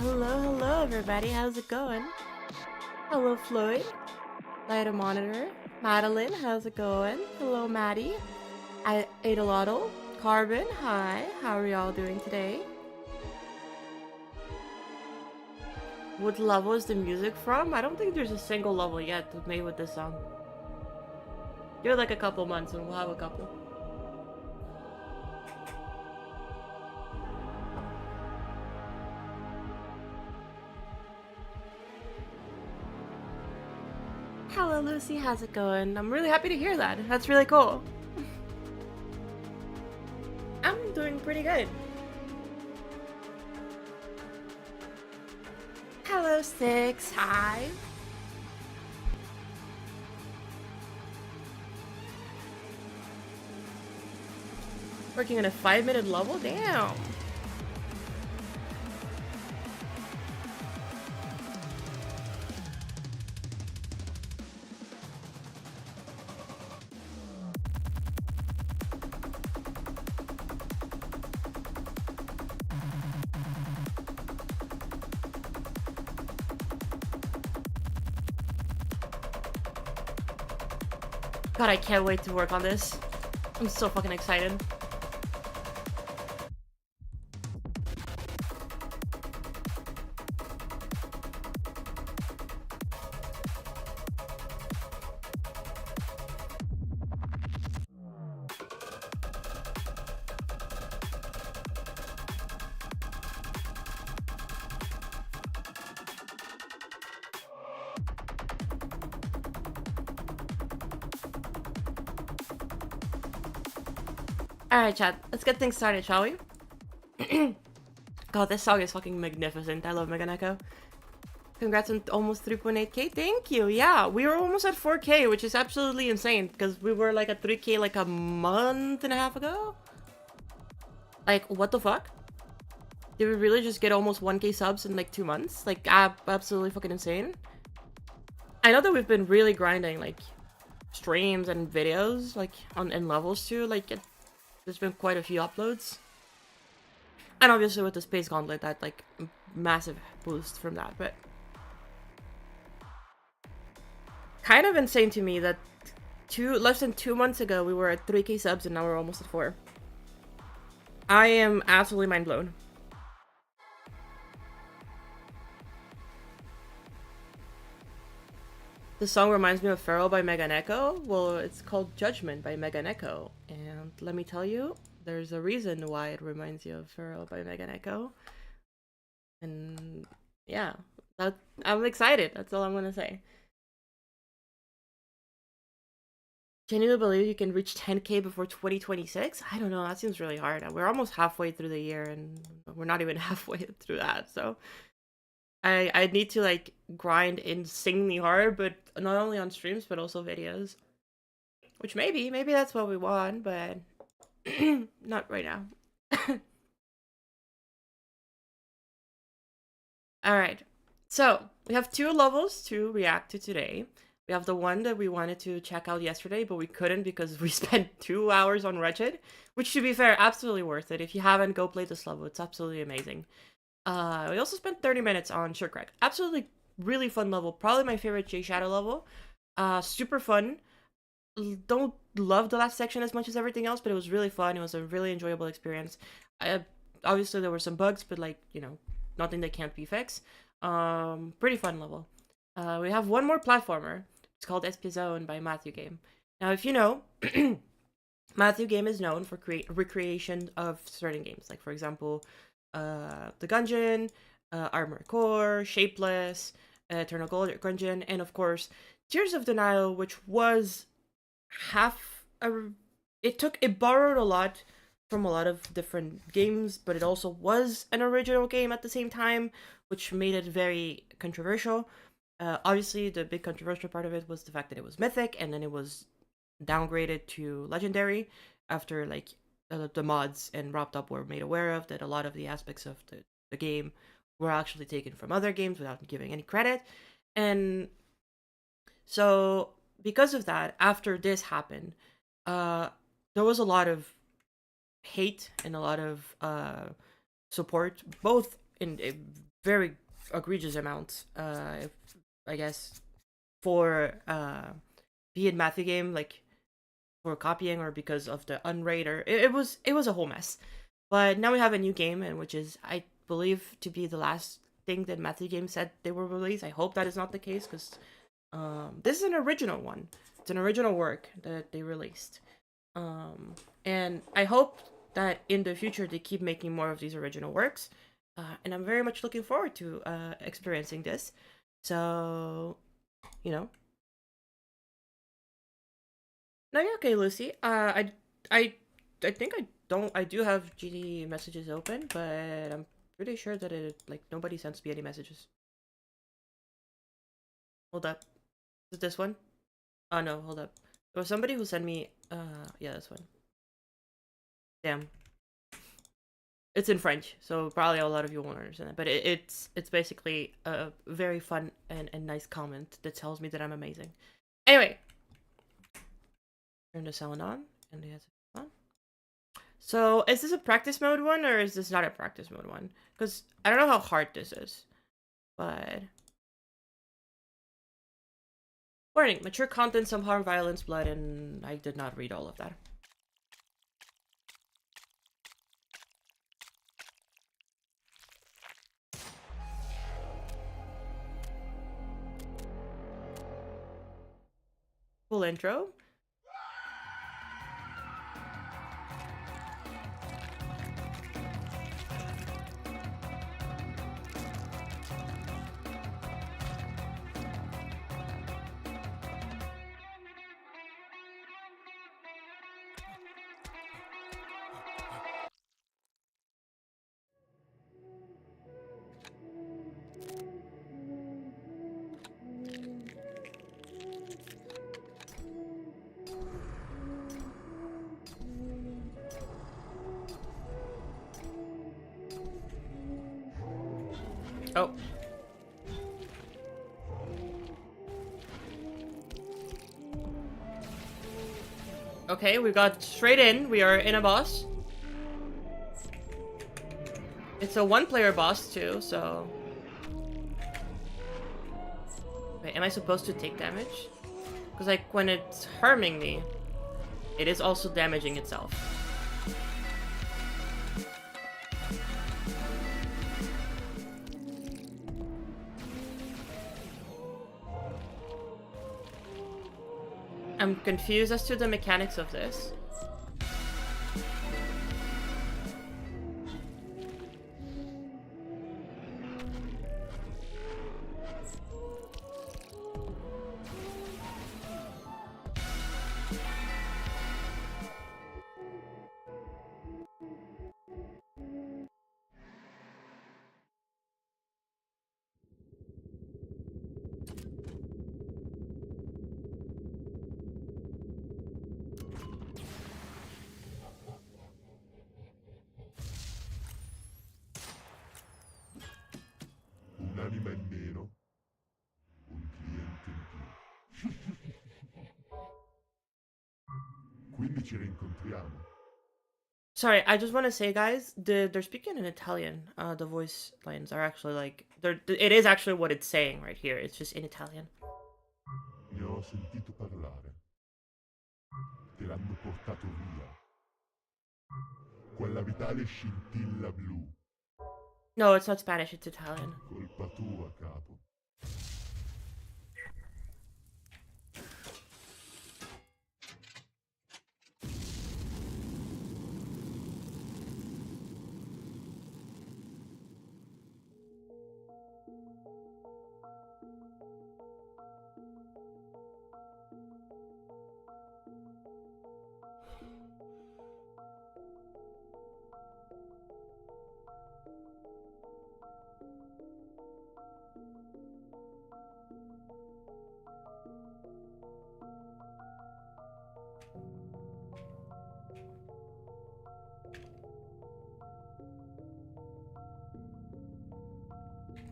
Hello, everybody. How's it going? Hello, Floyd. Lighter Monitor. Madeline, how's it going? Hello, Maddie. Adelotto. Carbon, hi. How are y'all doing today? What level is the music from? I don't think there's a single level yet made with this song. Give it like a couple months and we'll have a couple. Hello, Lucy. How's it going? I'm really happy to hear that. That's really cool. I'm doing pretty good. Hello, Six. Hi. Working on a 5-minute level? Damn. God, I can't wait to work on this. I'm so fucking excited. Alright, chat. Let's get things started, shall we? God, this song is fucking magnificent. I love Megan Echo. Congrats on almost 3.8k. Thank you. Yeah, we were almost at 4k, which is absolutely insane because we were like at 3k like a month and a half ago. Like, what the fuck? Did we really just get almost 1k subs in like 2 months? Like, absolutely fucking insane. I know that we've been really grinding like streams and videos like in levels too. Like, there's been quite a few uploads. And obviously with the Space Gauntlet, that like massive boost from that, but kind of insane to me that less than 2 months ago we were at 3k subs and now we're almost at 4. I am absolutely mind blown. The song reminds me of Feral by Megan Echo. Well, it's called Judgment by Megan Echo, and let me tell you, there's a reason why it reminds you of Feral by Megan Echo. And yeah, I'm excited. That's all I'm gonna say. Can you believe you can reach 10k before 2026? I don't know. That seems really hard. We're almost halfway through the year, and we're not even halfway through that. So I need to like grind insanely hard, but not only on streams but also videos. Which maybe that's what we want, but not right now. Alright, so we have 2 levels to react to today. We have the one that we wanted to check out yesterday, but we couldn't because we spent 2 hours on Wretched, which, to be fair, absolutely worth it. If you haven't, go play this level. It's absolutely amazing. We also spent 30 minutes on Shurkrek. Absolutely really fun level. Probably my favorite J Shadow level. Super fun. Don't love the last section as much as everything else, but it was really fun. It was a really enjoyable experience. Obviously there were some bugs, but like, you know, nothing that can't be fixed. Pretty fun level. We have one more platformer. It's called Espiazione by Matthew Game. Now, if you know, Matthew Game is known for recreation of certain games, like for example, The Gungeon, Armored Core, Shapeless, Eternal Gungeon, and of course, Tears of Denial, which was it borrowed a lot from a lot of different games, but it also was an original game at the same time, which made it very controversial. Obviously, the big controversial part of it was the fact that it was mythic, and then it was downgraded to legendary after like the mods and wrapped up were made aware of that a lot of the aspects of the game were actually taken from other games without giving any credit. And so because of that, after this happened, there was a lot of hate and a lot of support, both in very egregious amount. I guess for be it Matthew game, like for copying or because of the unraid, or it was a whole mess. But now we have a new game, and which is, I believe, to be the last thing that Matthew game said they will release. I hope that is not the case, because this is an original one. It's an original work that they released. And I hope that in the future they keep making more of these original works. And I'm very much looking forward to experiencing this. So, you know. No, you're okay, Lucy. I, I think I do have GD messages open, but I'm pretty sure that nobody sends me any messages. Hold up. Is it this one? Oh no, hold up. There was somebody who sent me, yeah, this one. Damn. It's in French, so probably a lot of you won't understand it. But it's basically a very fun and nice comment that tells me that I'm amazing. Anyway, turn the sound on, and the on. So, is this a practice mode one, or is this not a practice mode one? Because I don't know how hard this is, but... Warning, mature content, some harm, violence, blood, and I did not read all of that. Full intro. Oh. Okay, we got straight in. We are in a boss. It's a one-player boss too, so... Wait, am I supposed to take damage? Because, like, when it's harming me, it is also damaging itself. I'm confused as to the mechanics of this. Un'anima in meno, un cliente in più. Quindi ci rincontriamo. Sorry, I just want to say, guys, they're speaking in Italian. The voice lines are actually like... It is actually what it's saying right here. It's just in Italian. Ne ho sentito parlare. Te l'hanno portato via. Quella vitale scintilla blu. No, it's not Spanish, it's Italian. Colpa tua, capo.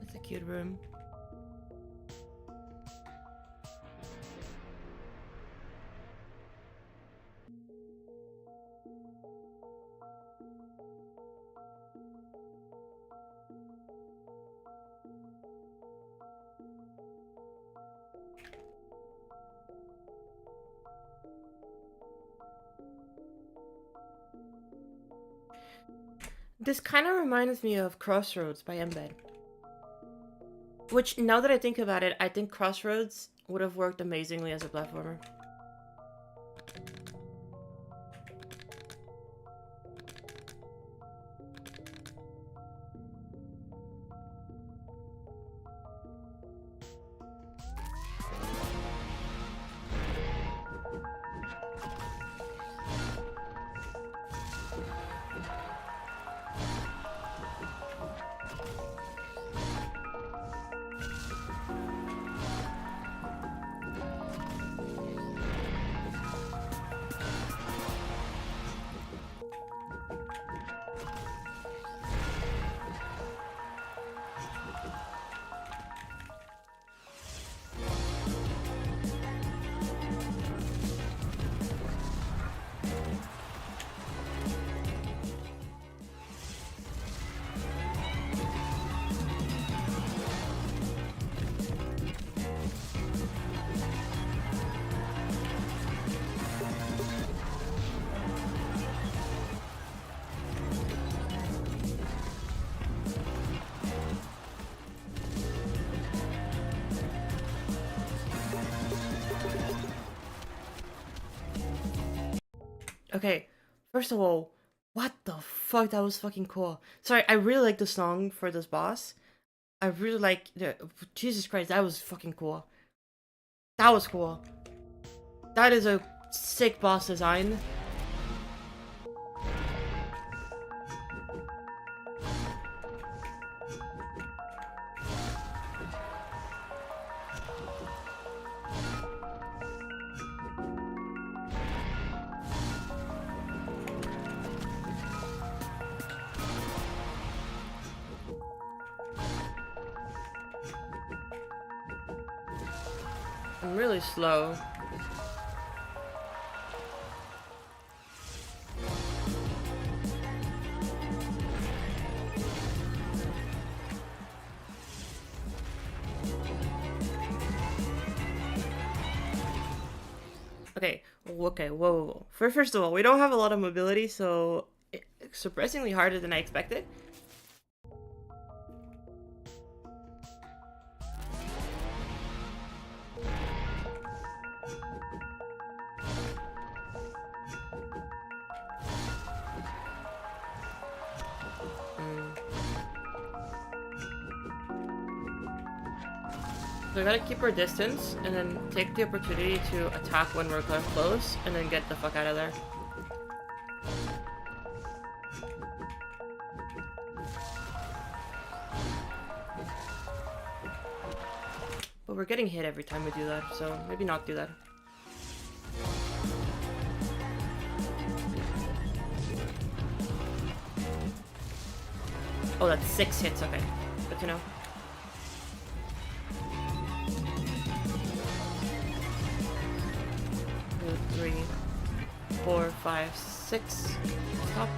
It's a cute room. This kind of reminds me of Crossroads by Embed. Which, now that I think about it, I think Crossroads would have worked amazingly as a platformer. Okay, first of all, what the fuck? That was fucking cool. Sorry, I really like the song for this boss. I really like the. Jesus Christ, that was fucking cool. That was cool. That is a sick boss design. I'm really slow. Okay, okay, whoa. First of all, we don't have a lot of mobility, so it's surprisingly harder than I expected. So we gotta keep our distance, and then take the opportunity to attack when we're close, and then get the fuck out of there. But we're getting hit every time we do that, so maybe not do that. Oh, that's 6 hits, okay. Good to know. Two, 3, 4, 5, 6. Stop.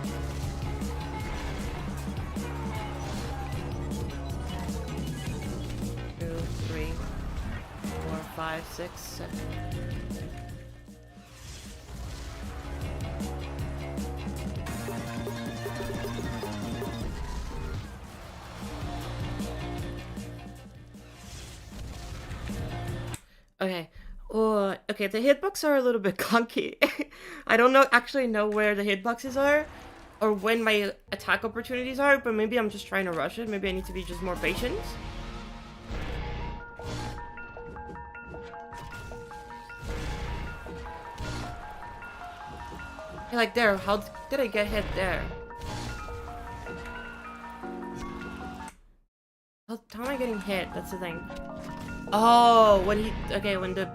Two, 3, 4, 5, 6, 7. Okay. Oh, okay, the hitboxes are a little bit clunky. I don't actually know where the hitboxes are or when my attack opportunities are, but maybe I'm just trying to rush it. Maybe I need to be just more patient. Hey, like there, how did I get hit there? How am I getting hit? That's the thing. Oh, when he... Okay, when the...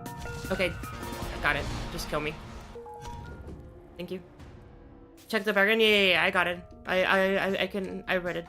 Okay, I got it. Just kill me. Thank you. Check the bargain? Yeah, I got it. I read it.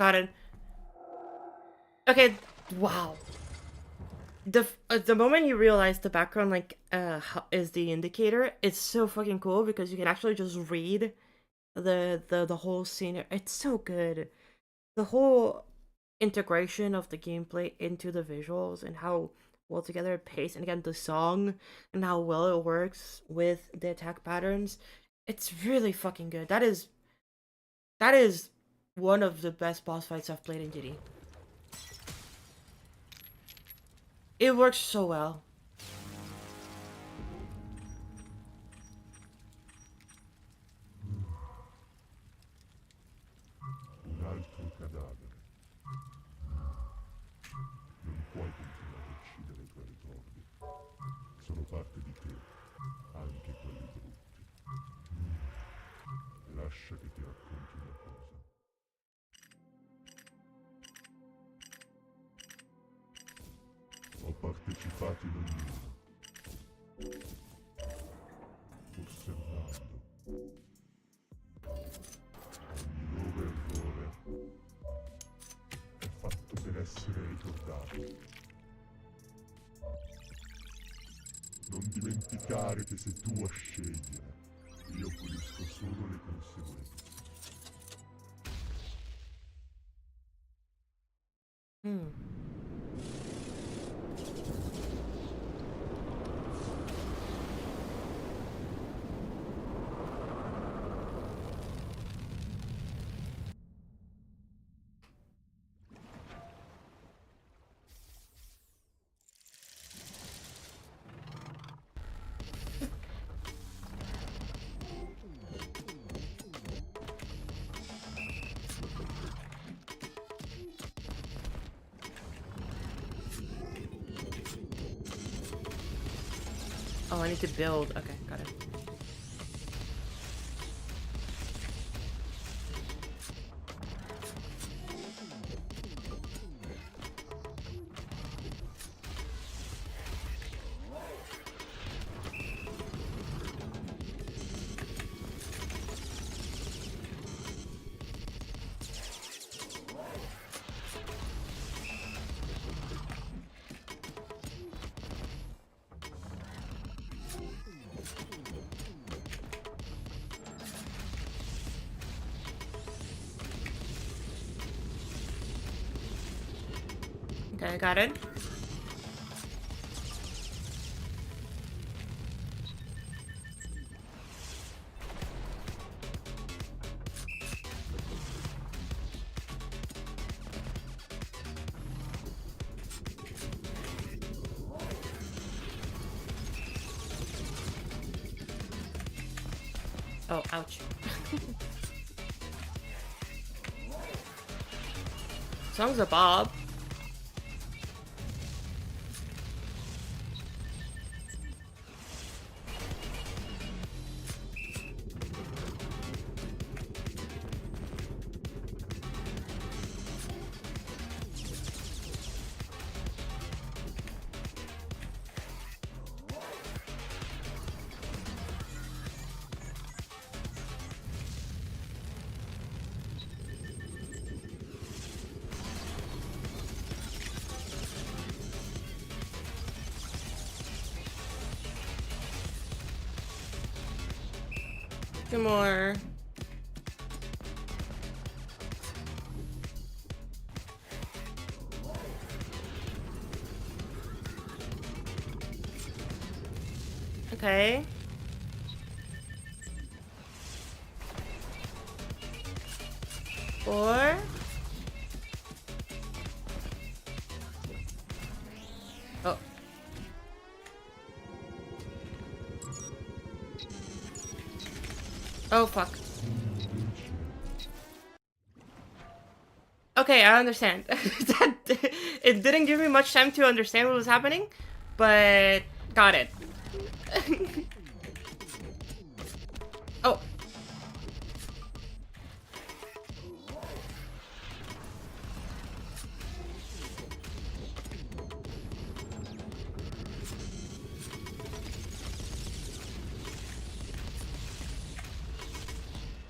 Got it. Okay, wow. The moment you realize the background like is the indicator, it's so fucking cool because you can actually just read the whole scene. It's so good. The whole integration of the gameplay into the visuals and how well together it plays, and again the song and how well it works with the attack patterns. It's really fucking good. That is one of the best boss fights I've played in GD. It works so well. Un altro cadavere. Non puoi continuare a uccidere i tuoi ricordi. Sono parte di te, anche quelli brutti. Lascia che ti racconti una cosa. Ho partecipato in ognuno, osservando. Ogni loro errore è fatto per essere ricordato. Non dimenticare che sei tu a scegliere. Io pulisco solo le conseguenze. Hmm. Oh, I need to build. Okay, got it. Okay, I got it. Oh, ouch. Songs of Bob. Two more. Okay. Four. Oh. Oh, fuck. Okay, I understand. It didn't give me much time to understand what was happening, but got it. Oh.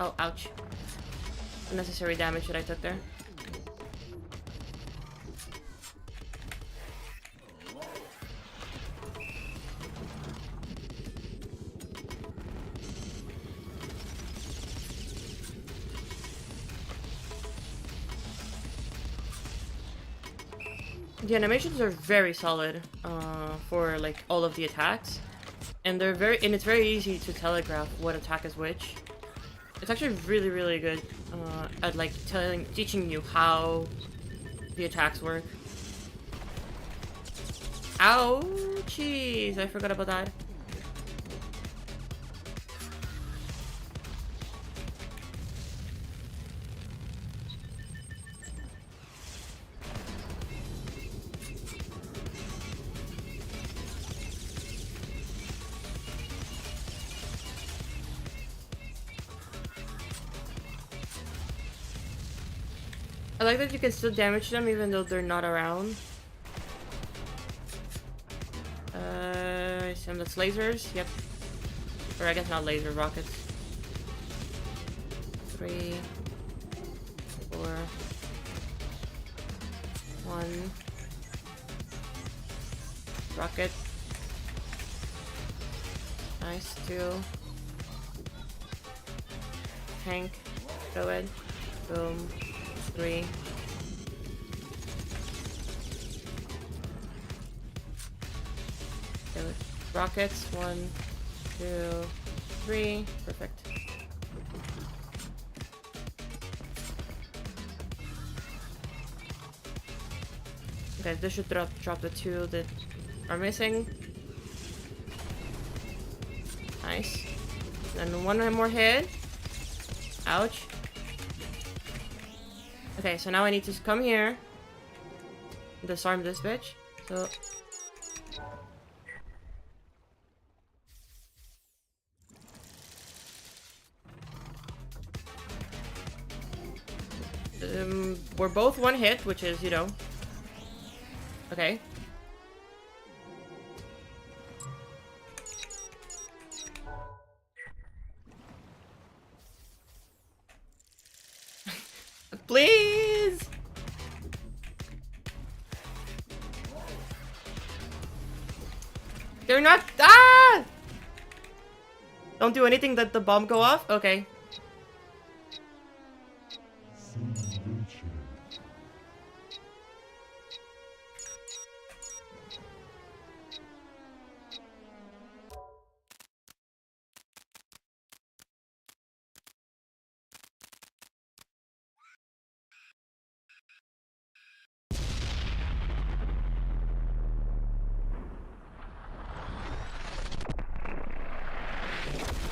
Oh, ouch. Unnecessary damage that I took there. The animations are very solid for like all of the attacks, and it's very easy to telegraph what attack is which. It's actually really good at like teaching you how the attacks work. Ouchies! I forgot about that. I like that you can still damage them even though they're not around. Some that's lasers, yep. Or I guess not laser, rockets. 3, 4, 1. Rocket. Nice, 2. Tank. Throw it. Boom. 3. Rockets. 1, 2, 3. Perfect. Okay, this should drop the 2 that are missing. Nice. And 1 more hit. Ouch. Okay, so now I need to come here. Disarm this bitch. So we're both 1 hit, which is, you know. Okay. Please! They're not- Ah! Don't do anything that the bomb go off? Okay. Invece.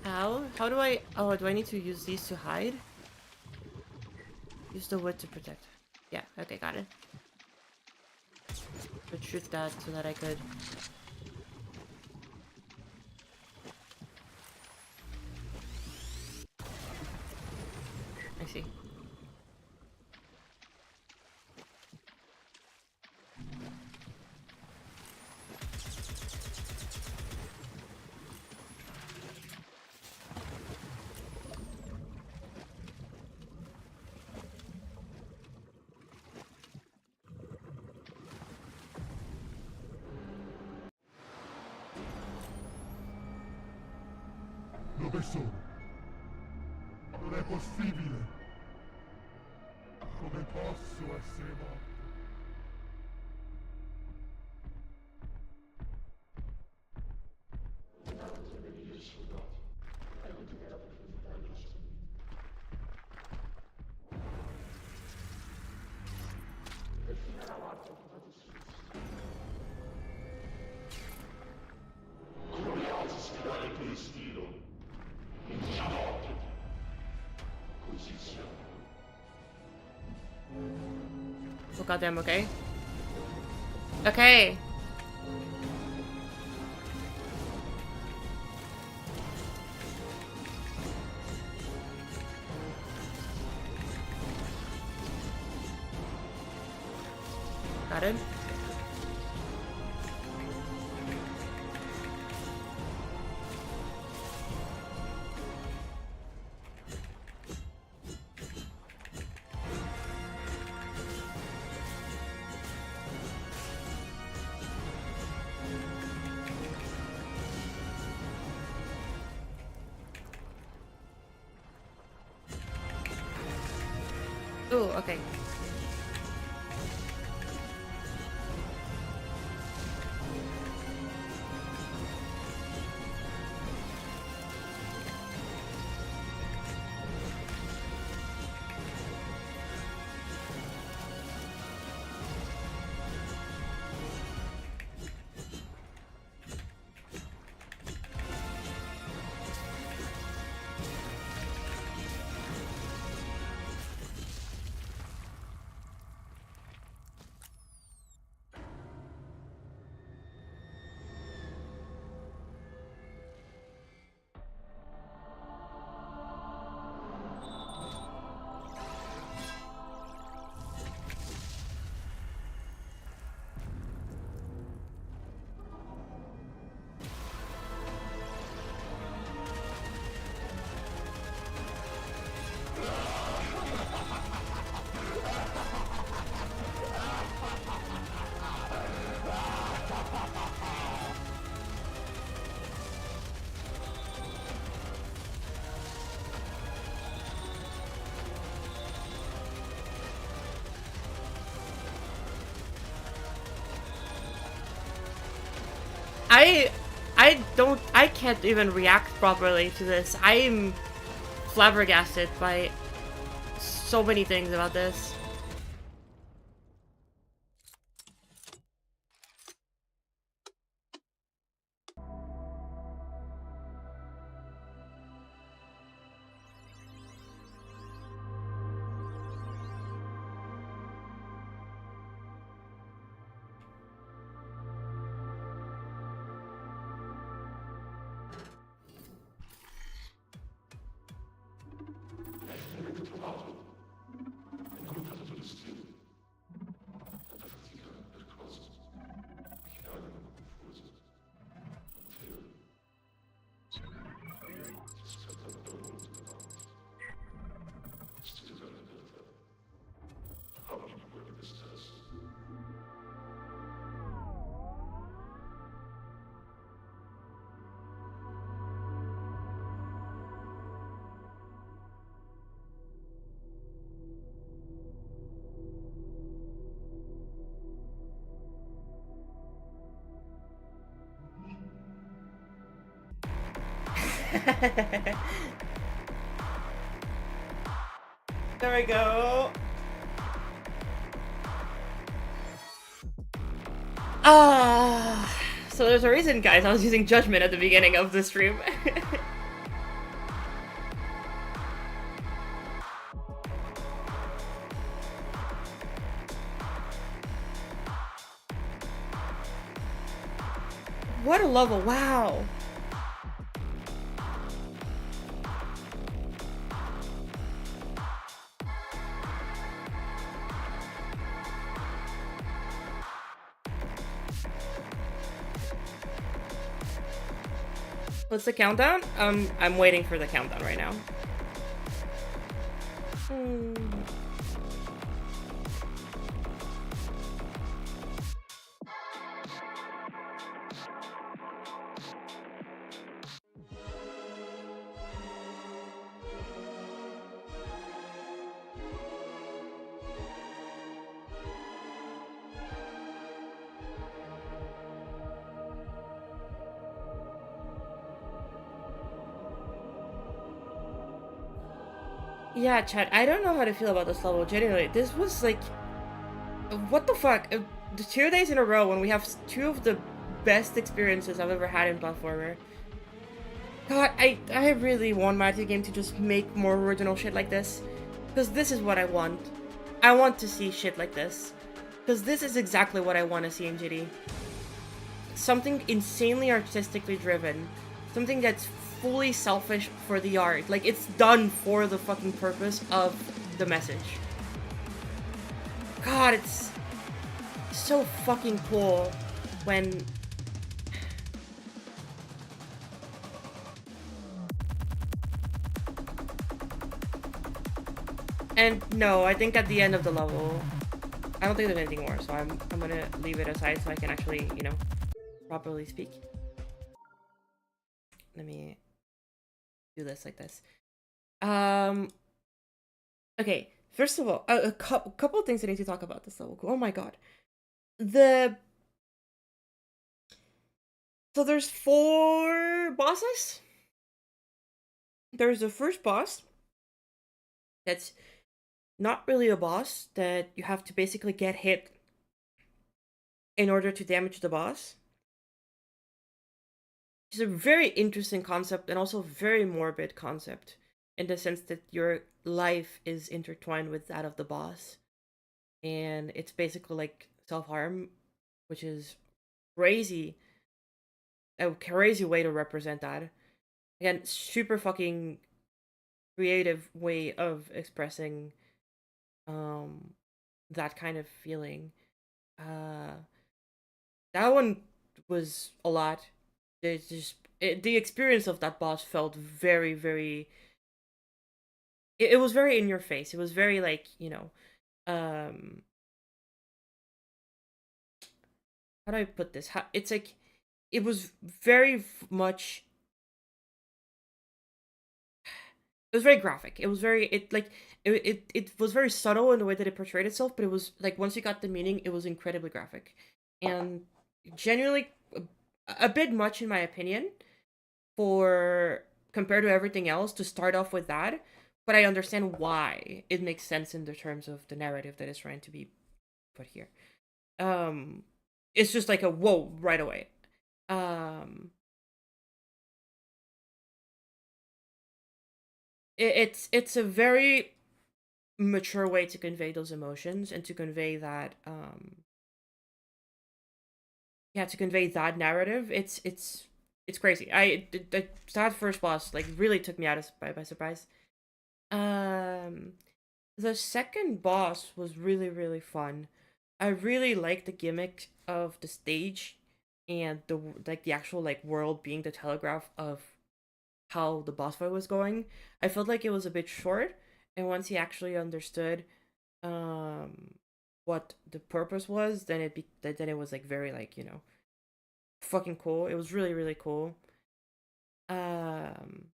How? How do I... Oh, do I need to use these to hide? Use the wood to protect. Yeah, okay, got it. But shoot that so that I could... I see. Dove sono? Non è possibile! Come posso essere morto? Oh goddamn, okay. Okay. Got it. Ooh, okay. I can't even react properly to this. I'm flabbergasted by so many things about this. There we go. So there's a reason, guys, I was using judgment at the beginning of the stream. What a level, wow. What's the countdown? I'm waiting for the countdown right now. Yeah, Chad, I don't know how to feel about this level, genuinely. This was like, what the fuck? The 2 days in a row when we have two of the best experiences I've ever had in platformer. God, I really want Magic Game to just make more original shit like this. Because this is what I want. I want to see shit like this. Because this is exactly what I want to see in GD. Something insanely artistically driven. Something that's fully selfish for the art. Like, it's done for the fucking purpose of the message. God, it's so fucking cool when... And no, I think at the end of the level, I don't think there's anything more, so I'm gonna leave it aside so I can actually, you know, properly speak. Let me do this like this. Okay, first of all, a couple of things I need to talk about this level. Oh my god. The... So there's 4 bosses. There's the first boss. That's not really a boss, that you have to basically get hit in order to damage the boss. It's a very interesting concept and also very morbid concept in the sense that your life is intertwined with that of the boss. And it's basically like self-harm, which is crazy. A crazy way to represent that. Again, super fucking creative way of expressing that kind of feeling. Uh that one was a lot. The experience of that boss felt very, very... it was very in your face. It was very like, you know, um how do I put this? It's like it was very much... it was very graphic. It was very... it was very subtle in the way that it portrayed itself, but it was like once you got the meaning, it was incredibly graphic. And genuinely a bit much in my opinion for compared to everything else to start off with that, but I understand why it makes sense in the terms of the narrative that is trying to be put here. Um it's just like a whoa right away. Um it's a very mature way to convey those emotions and to convey that yeah, to convey that narrative. It's crazy. That first boss like really took me out of by surprise. Um the second boss was really, really fun. I really liked the gimmick of the stage and the like the actual like world being the telegraph of how the boss fight was going. I felt like it was a bit short, and once he actually understood um what the purpose was, then it was like very like, you know, fucking cool. It was really, really cool. Um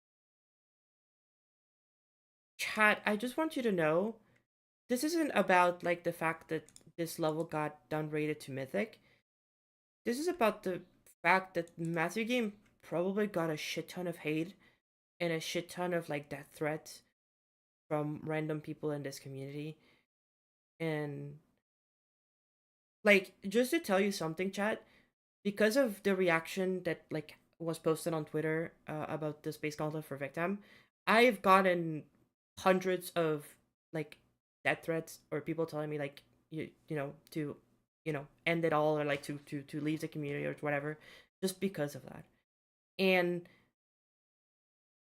Chat, I just want you to know this isn't about like the fact that this level got downgraded to mythic. This is about the fact that Matthew Game probably got a shit ton of hate and a shit ton of like death threats from random people in this community. And like, just to tell you something, chat, because of the reaction that like was posted on Twitter about the space gauntlet for Victim, I've gotten hundreds of like death threats or people telling me like you know to, you know, end it all or like to leave the community or whatever, just because of that. And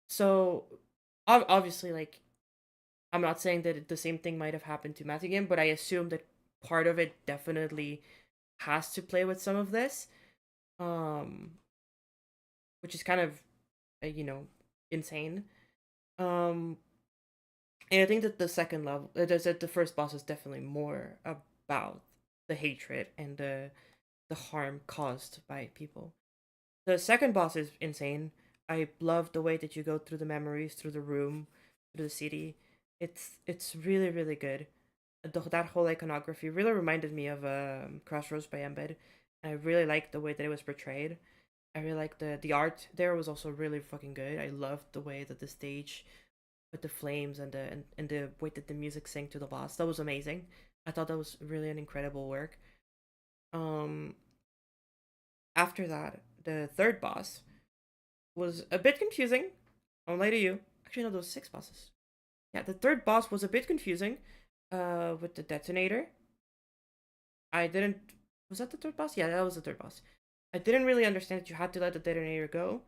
so obviously like I'm not saying that the same thing might have happened to Matthew again, but I assume that part of it definitely has to play with some of this, um, which is kind of you know, insane. Um, and I think that the second level, the first boss is definitely more about the hatred and the harm caused by people. The second boss is insane. I love the way that you go through the memories, through the room, through the city. It's really, really good. That whole iconography really reminded me of Crossroads by Embed. I really liked the way that it was portrayed. I really like the art there was also really fucking good. I loved the way that the stage with the flames and the way that the music sang to the boss. That was amazing. I thought that was really an incredible work. Um, After that, the third boss was a bit confusing. I'll lie to you. Actually, no, there was six bosses. Yeah, the third boss was a bit confusing. With the detonator. I didn't. Was that the third boss? Yeah, that was the third boss. I didn't really understand that you had to let the detonator go.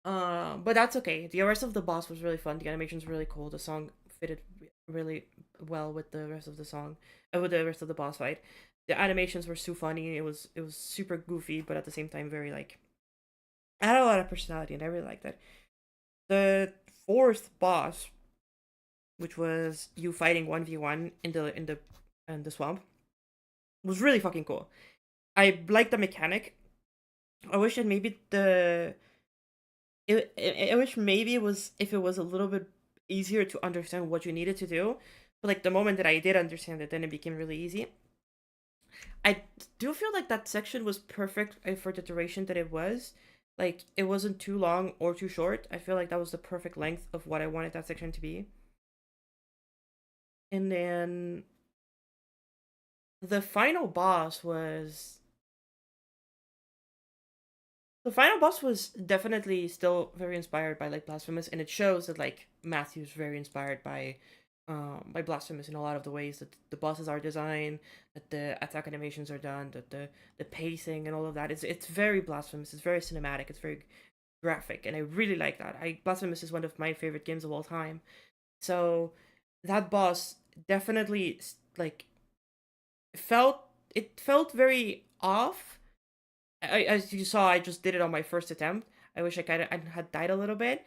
But that's okay. The rest of the boss was really fun. The animation's really cool. The song fitted really well with the rest of the song, with the rest of the boss fight. The animations were so funny. It was super goofy, but at the same time very like it had a lot of personality, and I really liked it. The fourth boss, which was you fighting 1v1 in the swamp, was really fucking cool. I liked the mechanic. I wish that maybe I wish maybe it was if it was a little bit easier to understand what you needed to do. But like the moment that I did understand it, then it became really easy. I do feel like that section was perfect for the duration that it was. Like it wasn't too long or too short. I feel like that was the perfect length of what I wanted that section to be. And then the final boss was the final boss was definitely still very inspired by like Blasphemous, and it shows that like Matthew's very inspired by Blasphemous in a lot of the ways that the bosses are designed, that the attack animations are done, that the pacing and all of that. It's very Blasphemous. It's very cinematic. It's very graphic, and I really like that. I Blasphemous is one of my favorite games of all time. So that boss definitely like felt it felt very off. As you saw, I just did it on my first attempt. I wish I had died a little bit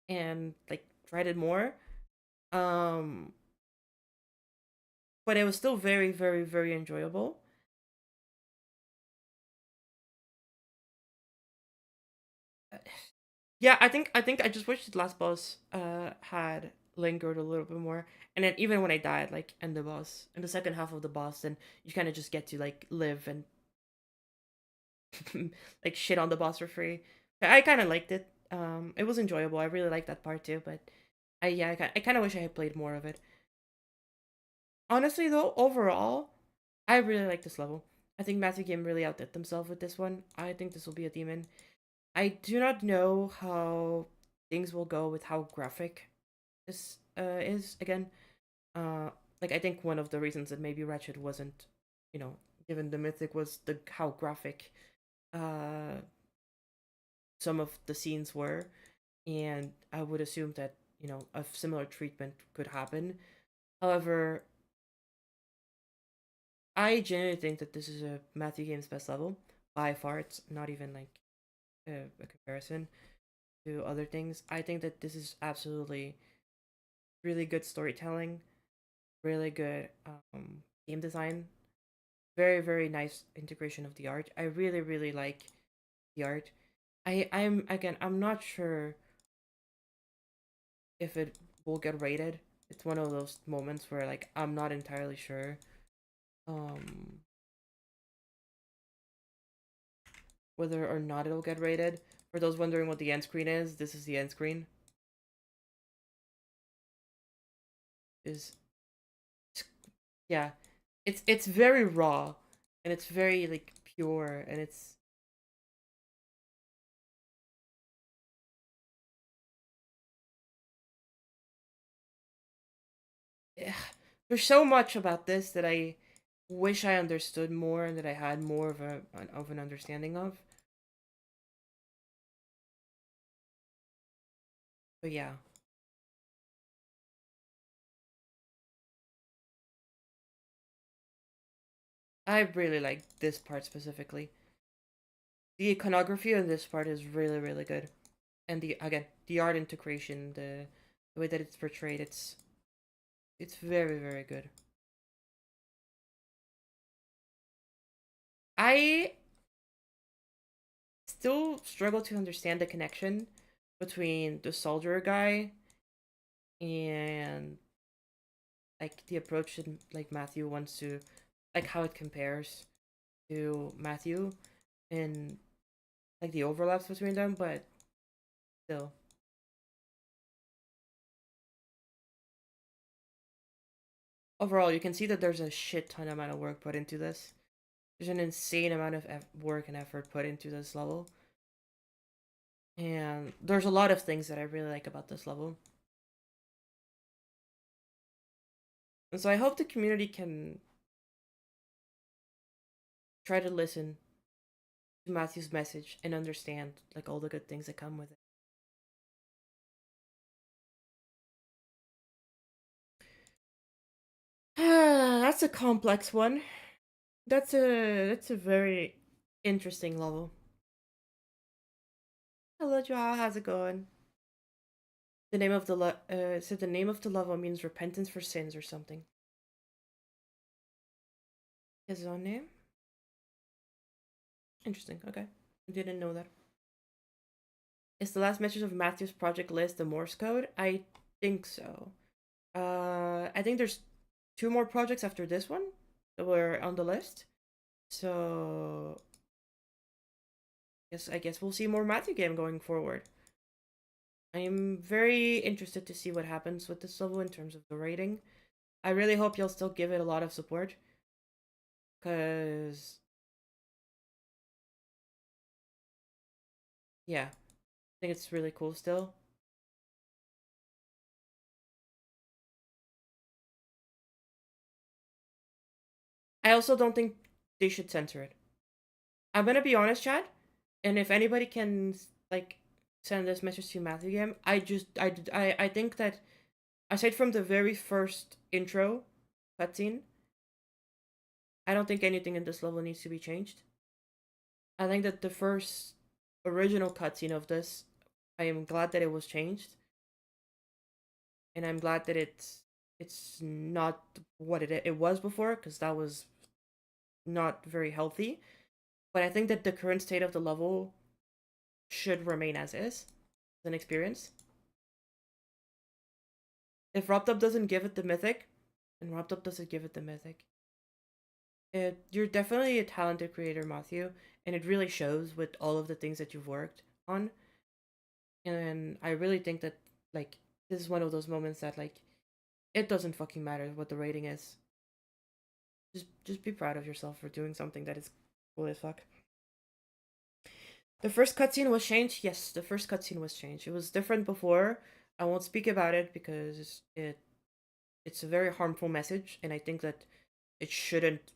and like tried it more. Um, but it was still very, very, very enjoyable. Yeah, I think I just wish the last boss had lingered a little bit more. And then even when I died, like in the boss, in the second half of the boss, then you kind of just get to like live and like shit on the boss for free. I kind of liked it. It was enjoyable. I really liked that part too. But I kind of wish I had played more of it. Honestly, though, overall, I really like this level. I think Matthew Game really outdid themselves with this one. I think this will be a demon. I do not know how things will go with how graphic this is again. Like I think one of the reasons that maybe Ratchet wasn't, given the mythic was the how graphic uh some of the scenes were, and I would assume that a similar treatment could happen. However, I genuinely think that this is a Matthew Game's best level by far. It's not even like a comparison to other things. I think that this is absolutely really good storytelling, really good game design, very very nice integration of the art. I really really like the art. I'm not sure if it will get rated. It's one of those moments where like I'm not entirely sure um whether or not it'll get rated. For those wondering what the end screen is, this is the end screen. Is Yeah, it's very raw, and it's very like pure, and it's eh, there's so much about this that I wish I understood more and that I had more of an understanding of. But yeah, I really like this part specifically. The iconography on this part is really really good, and the art integration, the way that it's portrayed, it's very very good. I still struggle to understand the connection between the soldier guy and like the approach that like Matthew wants to, like how it compares to Matthew and like the overlaps between them, but still. overall, you can see that there's a shit ton amount of work put into this. There's an insane amount of work and effort put into this level. And there's a lot of things that I really like about this level. And so I hope the community can try to listen to Matthew's message and understand like all the good things that come with it. That's a complex one. That's a very interesting level. Hello, Joao. How's it going? The name of the so the name of the level means repentance for sins or something. His own name. Interesting. Okay, I didn't know that. Is the last message of Matthew's project list the Morse code? I think so. I think there's 2 more projects after this one that were on the list. So I guess we'll see more Matthew game going forward. I'm very interested to see what happens with this level in terms of the rating. I really hope you'll still give it a lot of support. Cause yeah, I think it's really cool still. I also don't think they should censor it. I'm gonna be honest, Chad, and if anybody can like send this message to Matthew game, I think that aside from the very first intro cutscene, I don't think anything in this level needs to be changed. I think that the first original cutscene of this, I am glad that it was changed, and I'm glad that it's not what it was before, because that was not very healthy. But I think that the current state of the level should remain as is, as an experience. If Robtop doesn't give it the mythic, then Robtop doesn't give it the mythic. You're definitely a talented creator, Matthew, and it really shows with all of the things that you've worked on. And I really think that like this is one of those moments that like it doesn't fucking matter what the rating is. Just be proud of yourself for doing something that is cool as fuck. The first cutscene was changed. Yes, the first cutscene was changed. It was different before. I won't speak about it because it's a very harmful message, and I think that it shouldn't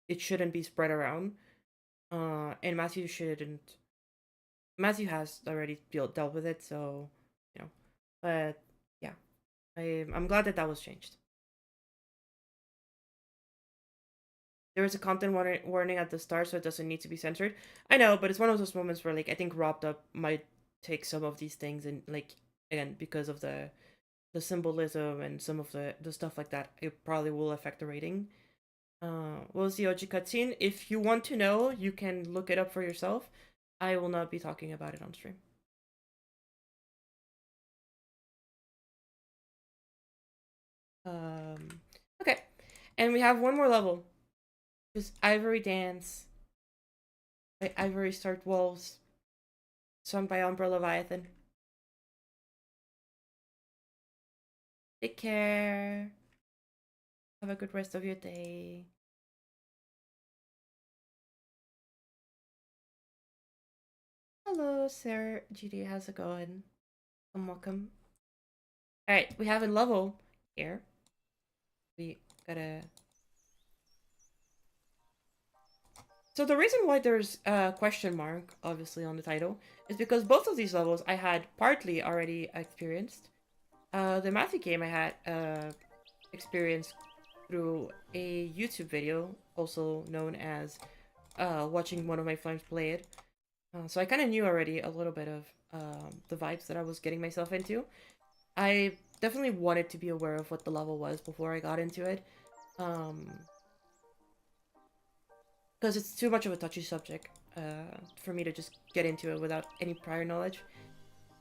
be spread around. And Matthew shouldn't. Matthew has already dealt with it, so you know. But yeah, I'm glad that that was changed. There is a content warning at the start, so it doesn't need to be censored. I know, but it's one of those moments where like I think Wrapped Up might take some of these things and like again because of the symbolism and some of the stuff like that, it probably will affect the rating. What was the OG cutscene? If you want to know, you can look it up for yourself. I will not be talking about it on stream. Okay, and we have one more level. Just Ivory Dance by Ivorystar Waltz, sung by Umbra Leviathan. Take care. Have a good rest of your day. Hello, Sir GD. How's it going? Welcome. Alright, we have a level here. We gotta. So the reason why there's a question mark, obviously, on the title, is because both of these levels I had partly already experienced. The Matthew game I had experienced through a YouTube video, also known as watching one of my friends play it. So I kind of knew already a little bit of the vibes that I was getting myself into. I definitely wanted to be aware of what the level was before I got into it. Because it's too much of a touchy subject for me to just get into it without any prior knowledge.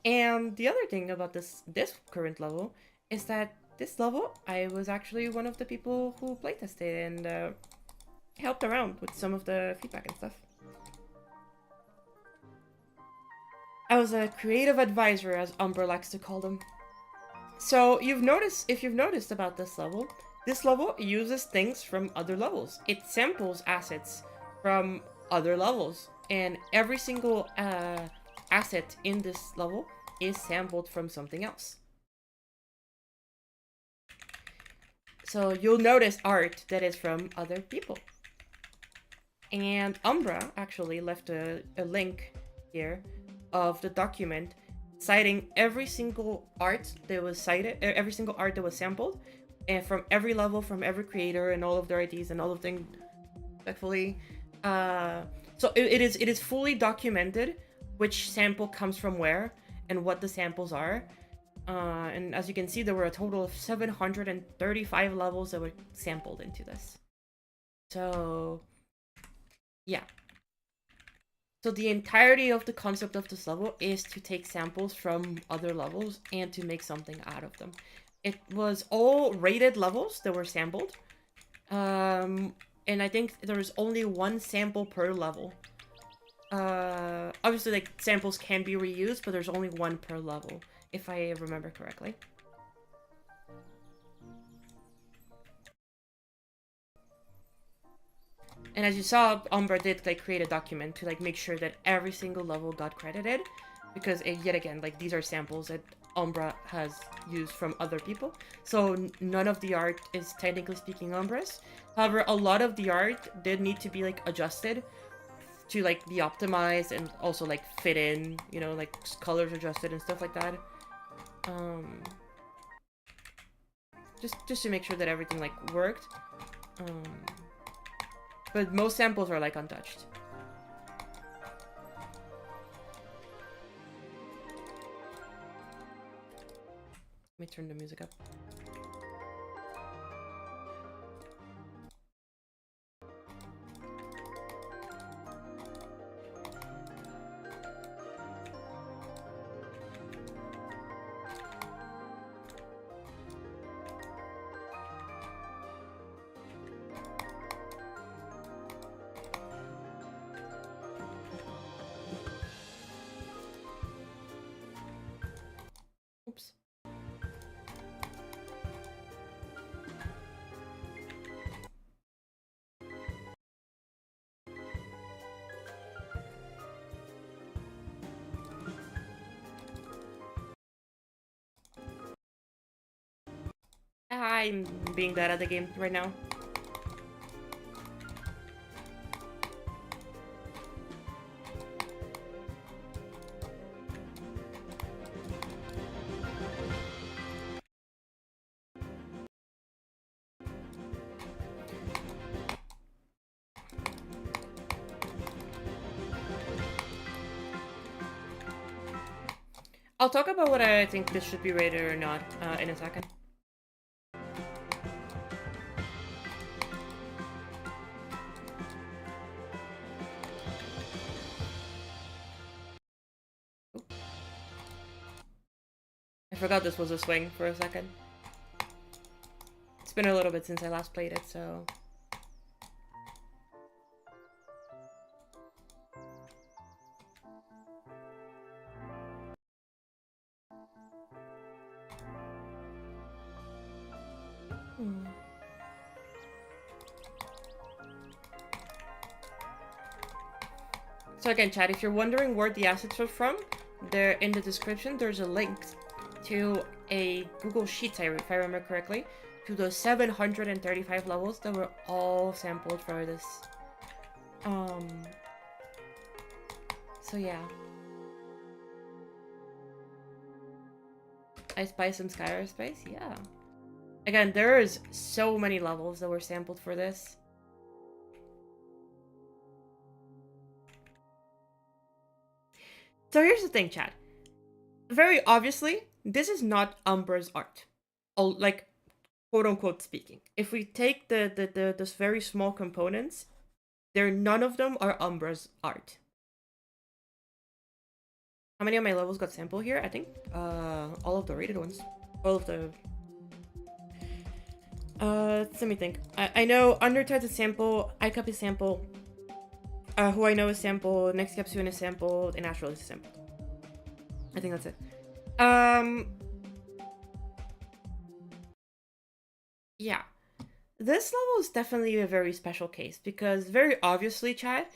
And the other thing about this current level is that this level, I was actually one of the people who playtested and helped around with some of the feedback and stuff. I was a creative advisor, as Umber likes to call them. So if you've noticed about this level, This level uses things from other levels. It samples assets from other levels, and every single asset in this level is sampled from something else. So you'll notice art that is from other people. And Umbra actually left a link here of the document citing every single art that was cited, every single art that was sampled, and from every level, from every creator, and all of their IDs and all of them, respectfully. So it is fully documented which sample comes from where and what the samples are. And as you can see, there were a total of 735 levels that were sampled into this. So, yeah. So the entirety of the concept of this level is to take samples from other levels and to make something out of them. It was all rated levels that were sampled. And I think there was only one sample per level. Obviously, like, samples can be reused, but there's only one per level, if I remember correctly. And as you saw, Umbra did like create a document to like make sure that every single level got credited, because yet again, like, these are samples that Umbra has used from other people. So none of the art is technically speaking Umbra's. However, a lot of the art did need to be like adjusted to like be optimized and also like fit in, you know, like colors adjusted and stuff like that. Just to make sure that everything like worked. But most samples are like untouched. Let me turn the music up. Oops. I'm being bad at the game right now. I'll talk about what I think this should be rated or not in a second. I forgot this was a swing for a second. It's been a little bit since I last played it, so... So again, chat, if you're wondering where the assets are from, there in the description, there's a link to a Google Sheets, if I remember correctly, to the 735 levels that were all sampled for this. So yeah. I spy some Skyrim space? Yeah. Again, there is so many levels that were sampled for this. So here's the thing, chat. Very obviously, this is not Umbra's art. Like, quote-unquote speaking. If we take those very small components, none of them are Umbra's art. How many of my levels got sampled here? I think all of the rated ones. All of the... let me think. I know Undertide is sample, iCup is sample, Who I Know is sample, Next Capsule is sampled, and Astral is sampled. I think that's it. Yeah. This level is definitely a very special case because very obviously, chat,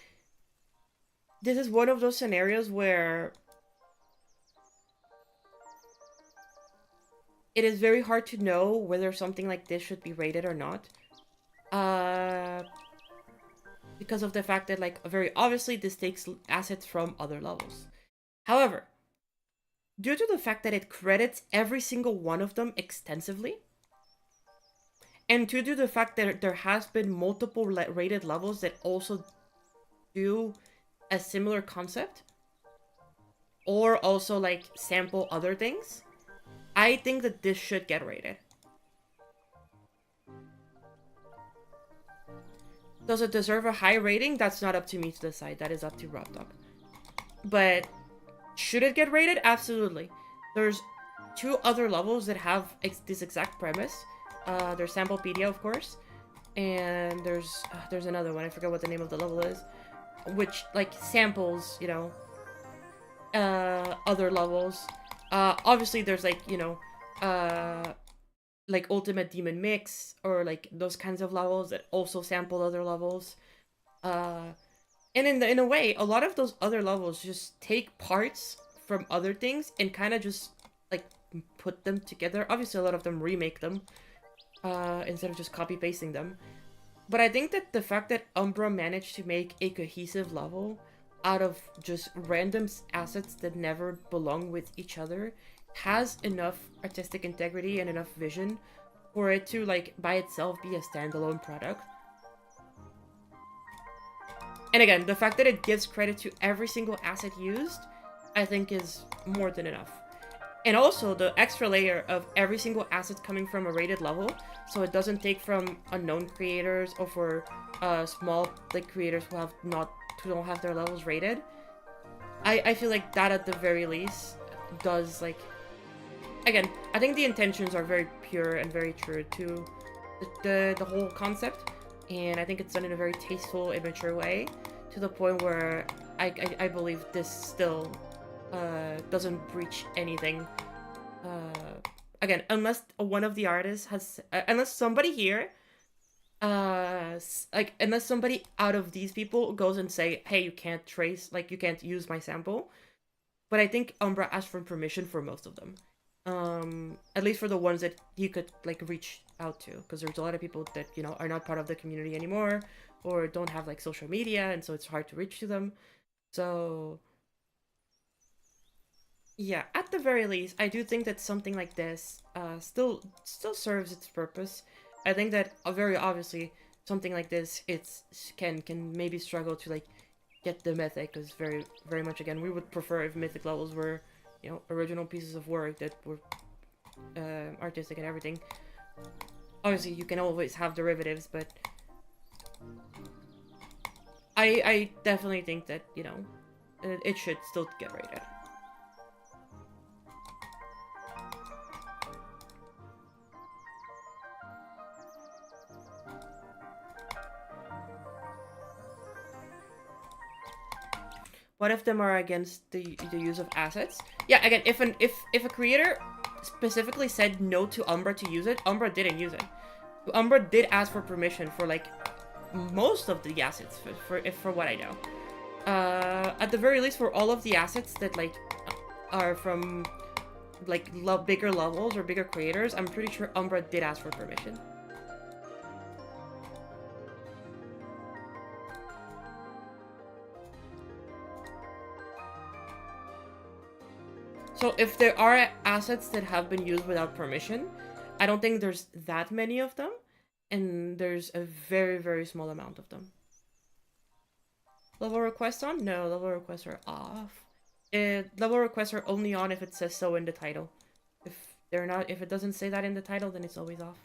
this is one of those scenarios where it is very hard to know whether something like this should be rated or not. Because of the fact that, like, very obviously this takes assets from other levels. However, due to the fact that it credits every single one of them extensively, and due to the fact that there has been multiple rated levels that also do a similar concept, or also, like, sample other things, I think that this should get rated. Does it deserve a high rating? That's not up to me to decide. That is up to RobDog. But should it get rated? Absolutely. There's two other levels that have this exact premise. There's Samplepedia, of course, and there's another one. I forget what the name of the level is, which, like, samples, you know, other levels. Obviously, there's, like, you know, like Ultimate Demon Mix or like those kinds of levels that also sample other levels. And in a way, a lot of those other levels just take parts from other things and kind of just like put them together. Obviously, a lot of them remake them instead of just copy pasting them. But I think that the fact that Umbra managed to make a cohesive level out of just random assets that never belong with each other has enough artistic integrity and enough vision for it to, like, by itself be a standalone product. And again, the fact that it gives credit to every single asset used, I think is more than enough. And also the extra layer of every single asset coming from a rated level, so it doesn't take from unknown creators or for small, like, creators who don't have their levels rated. I feel like that at the very least does, like, again, I think the intentions are very pure and very true to the whole concept, and I think it's done in a very tasteful and mature way, to the point where I believe this still doesn't breach anything. Again, unless one of the artists has, unless somebody here, like, unless somebody out of these people goes and say, hey, you can't trace, like, you can't use my sample. But I think Umbra asked for permission for most of them. At least for the ones that you could, like, reach out to, because there's a lot of people that, you know, are not part of the community anymore or don't have, like, social media, and so it's hard to reach to them. So yeah, at the very least, I do think that something like this still serves its purpose. I think that very obviously something like this can maybe struggle to, like, get the mythic, because very much, again, we would prefer if mythic levels were, you know, original pieces of work that were artistic and everything. Obviously, you can always have derivatives, but I definitely think that, you know, it should still get rated. What if them are against the use of assets? Yeah, again, if a creator specifically said no to Umbra to use it, Umbra didn't use it. Umbra did ask for permission for, like, most of the assets, for what I know. At the very least, for all of the assets that, like, are from, like, bigger levels or bigger creators, I'm pretty sure Umbra did ask for permission. So if there are assets that have been used without permission, I don't think there's that many of them, and there's a very, very small amount of them. Level requests on? No, level requests are off. Level requests are only on if it says so in the title. If it doesn't say that in the title, then it's always off.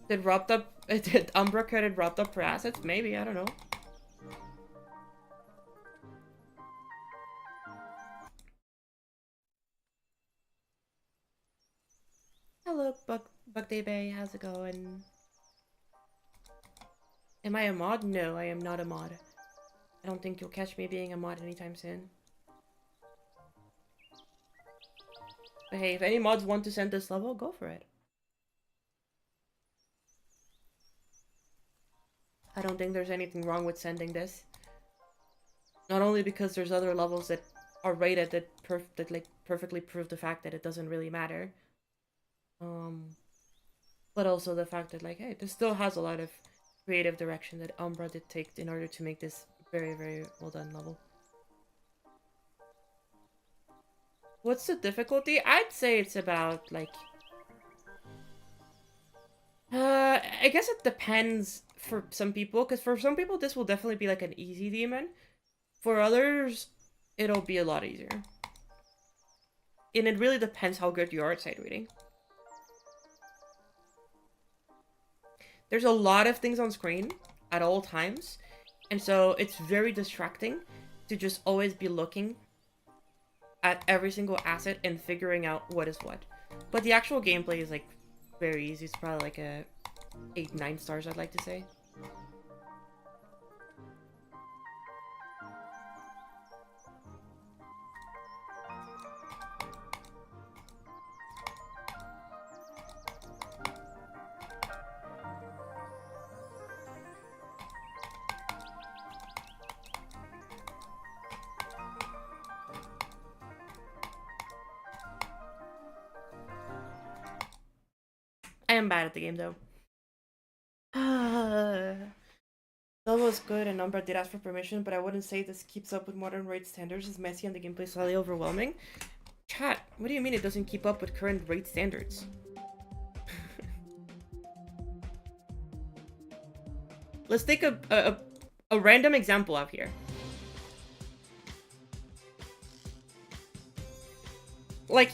Did Umbra credit wrapped up for assets? Maybe, I don't know. Hello, Bugday Bay, how's it going? Am I a mod? No, I am not a mod. I don't think you'll catch me being a mod anytime soon. But hey, if any mods want to send this level, go for it. I don't think there's anything wrong with sending this. Not only because there's other levels that are rated that like perfectly prove the fact that it doesn't really matter. But also the fact that like, hey, this still has a lot of creative direction that Umbra did take in order to make this very, very well done level. What's the difficulty? I'd say it's about like I guess it depends for some people, because for some people this will definitely be like an easy demon. For others, it'll be a lot easier. And it really depends how good you are at sight reading. There's a lot of things on screen at all times, and so it's very distracting to just always be looking at every single asset and figuring out what is what. But the actual gameplay is like very easy. It's probably like a 8-9 stars, I'd like to say. I am bad at the game though. That was good, and Umbra did ask for permission, but I wouldn't say this keeps up with modern raid standards. It's messy and the gameplay slightly overwhelming. Chat, what do you mean it doesn't keep up with current raid standards? Let's take a random example out here. Like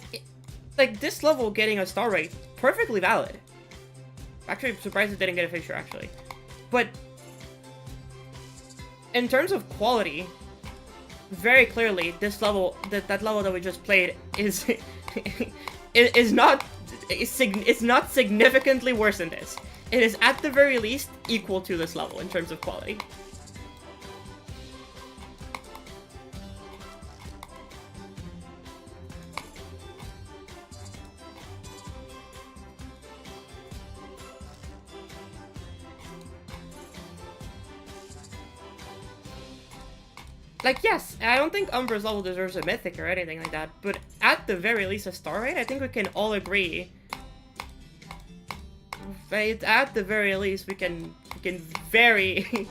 this level getting a star rate, perfectly valid. Actually, I'm surprised it didn't get a fixture, actually. But in terms of quality, very clearly, this level, that level that we just played is is not significantly worse than this. It is at the very least equal to this level in terms of quality. Like, yes, I don't think Umbra's level deserves a mythic or anything like that, but at the very least a star rate, I think we can all agree. Right? At the very least, we can very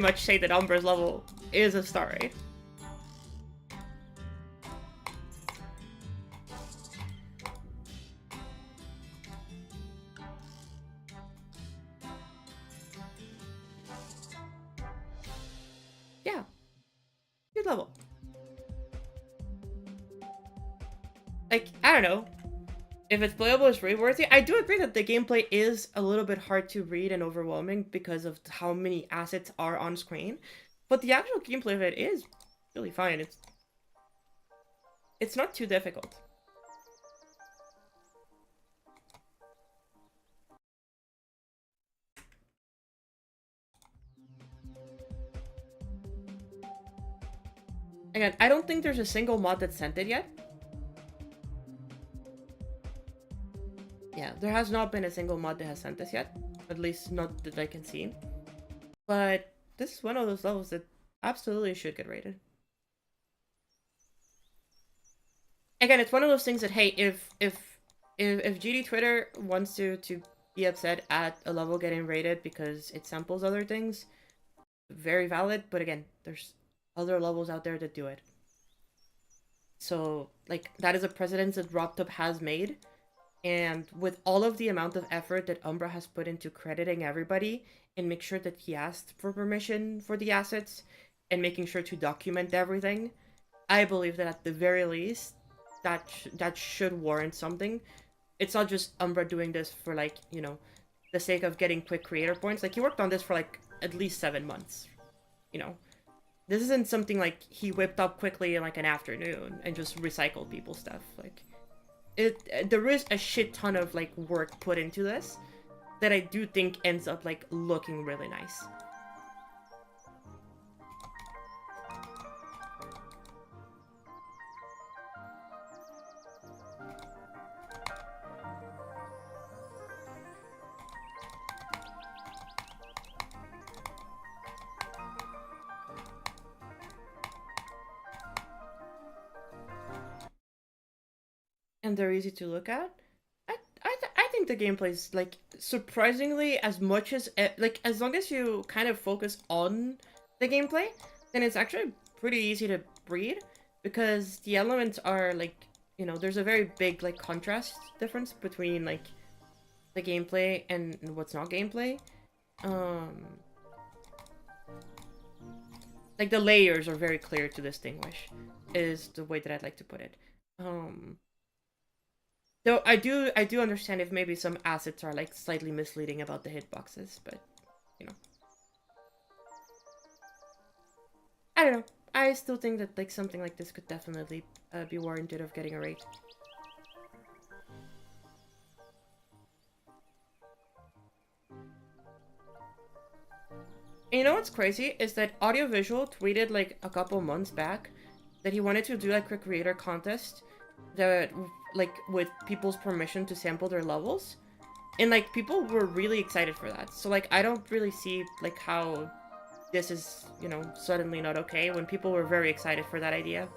much say that Umbra's level is a star rate. Yeah. Good level. Like, I don't know. If it's playable, it's raid worthy. I do agree that the gameplay is a little bit hard to read and overwhelming because of how many assets are on screen. But the actual gameplay of it is really fine. It's not too difficult. Again, I don't think there's a single mod that sent it yet. Yeah, there has not been a single mod that has sent this yet. At least not that I can see. But this is one of those levels that absolutely should get rated. Again, it's one of those things that, hey, if GD Twitter wants to be upset at a level getting rated because it samples other things, very valid. But again, there's other levels out there that do it. So, like, that is a precedent that RobTop has made. And with all of the amount of effort that Umbra has put into crediting everybody and make sure that he asked for permission for the assets and making sure to document everything, I believe that at the very least, that should warrant something. It's not just Umbra doing this for, like, you know, the sake of getting quick creator points. Like, he worked on this for, like, at least 7 months, you know? This isn't something, like, he whipped up quickly in, like, an afternoon and just recycled people's stuff. Like, there is a shit ton of, like, work put into this that I do think ends up, like, looking really nice. and they're easy to look at. I think the gameplay is like surprisingly as much as like as long as you kind of focus on the gameplay, then it's actually pretty easy to read because the elements are like, you know, there's a very big like contrast difference between like the gameplay and what's not gameplay. Um like the layers are very clear to distinguish is the way that I'd like to put it. Um Though I do understand if maybe some assets are like slightly misleading about the hitboxes, but you know. I don't know. I still think that like something like this could definitely be warranted of getting a rate. And you know what's crazy is that Audiovisual tweeted like a couple months back that he wanted to do like a creator contest that like with people's permission to sample their levels. And like people were really excited for that. So like I don't really see like how this is, you know, suddenly not okay when people were very excited for that idea.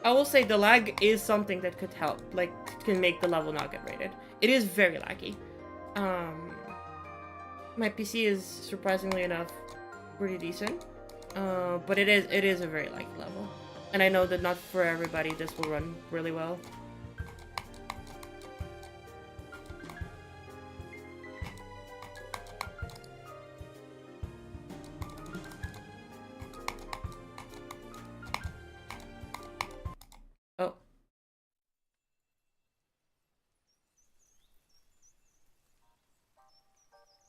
I will say the lag is something that could help, like, can make the level not get rated. It is very laggy. My PC is, surprisingly enough, pretty decent. But it is a very laggy level. And I know that not for everybody this will run really well. Oh.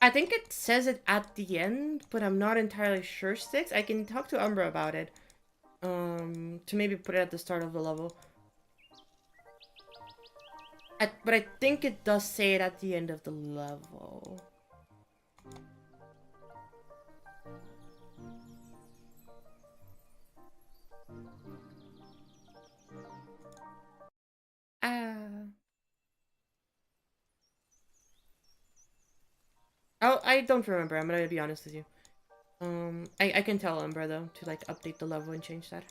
I think it says it at the end, but I'm not entirely sure, Sticks. I can talk to Umbra about it. To maybe put it at the start of the level. But I think it does say it at the end of the level. Oh, I don't remember. I'm gonna be honest with you. I can tell Umbra though to like update the level and change that.